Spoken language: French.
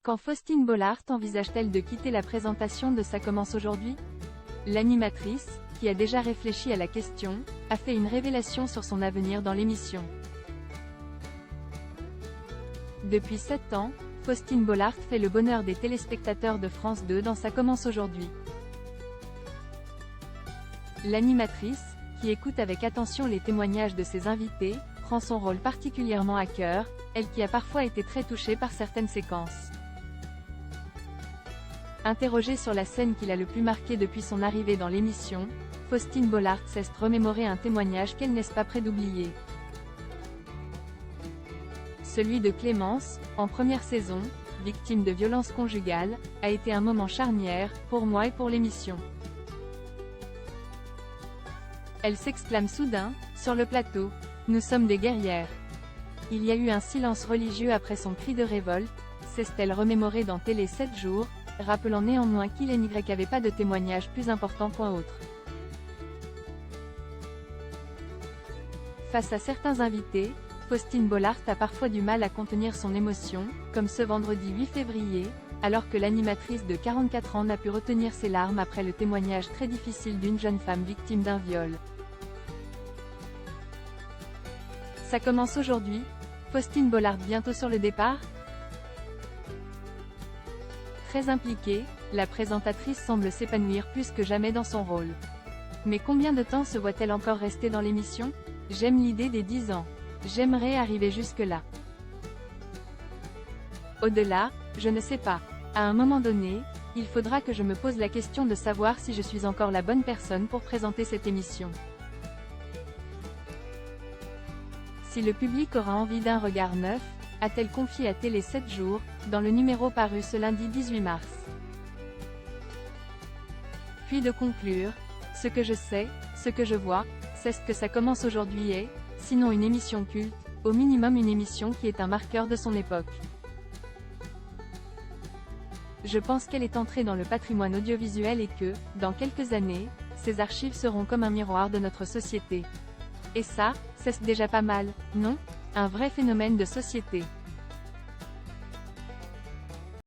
Quand Faustine Bollaert envisage-t-elle de quitter la présentation de Ça commence aujourd'hui? L'animatrice, qui a déjà réfléchi à la question, a fait une révélation sur son avenir dans l'émission. Depuis 7 ans, Faustine Bollaert fait le bonheur des téléspectateurs de France 2 dans Ça commence aujourd'hui. L'animatrice, qui écoute avec attention les témoignages de ses invités, prend son rôle particulièrement à cœur, elle qui a parfois été très touchée par certaines séquences. Interrogée sur la scène qui l'a le plus marquée depuis son arrivée dans l'émission, Faustine Bollaert cesse de remémorer un témoignage qu'elle n'est pas près d'oublier. Celui de Clémence, en première saison, victime de violences conjugales, a été un moment charnière, pour moi et pour l'émission. Elle s'exclame soudain, sur le plateau, « Nous sommes des guerrières ». Il y a eu un silence religieux après son cri de révolte, cesse-t-elle remémorer dans Télé 7 jours, rappelant néanmoins qu'il n'y avait pas de témoignage plus important qu'autre. Face à certains invités, Faustine Bollaert a parfois du mal à contenir son émotion, comme ce vendredi 8 février, alors que l'animatrice de 44 ans n'a pu retenir ses larmes après le témoignage très difficile d'une jeune femme victime d'un viol. Ça commence aujourd'hui, Faustine Bollaert bientôt sur le départ? Très impliquée, la présentatrice semble s'épanouir plus que jamais dans son rôle. Mais combien de temps se voit-elle encore rester dans l'émission? J'aime l'idée des 10 ans. J'aimerais arriver jusque-là. Au-delà, je ne sais pas. À un moment donné, il faudra que je me pose la question de savoir si je suis encore la bonne personne pour présenter cette émission. Si le public aura envie d'un regard neuf, a-t-elle confié à Télé 7 jours, dans le numéro paru ce lundi 18 mars. Puis de conclure, ce que je sais, ce que je vois, c'est ce que Ça commence aujourd'hui est, sinon une émission culte, au minimum une émission qui est un marqueur de son époque. Je pense qu'elle est entrée dans le patrimoine audiovisuel et que, dans quelques années, ses archives seront comme un miroir de notre société. Et ça, c'est déjà pas mal, non? Un vrai phénomène de société.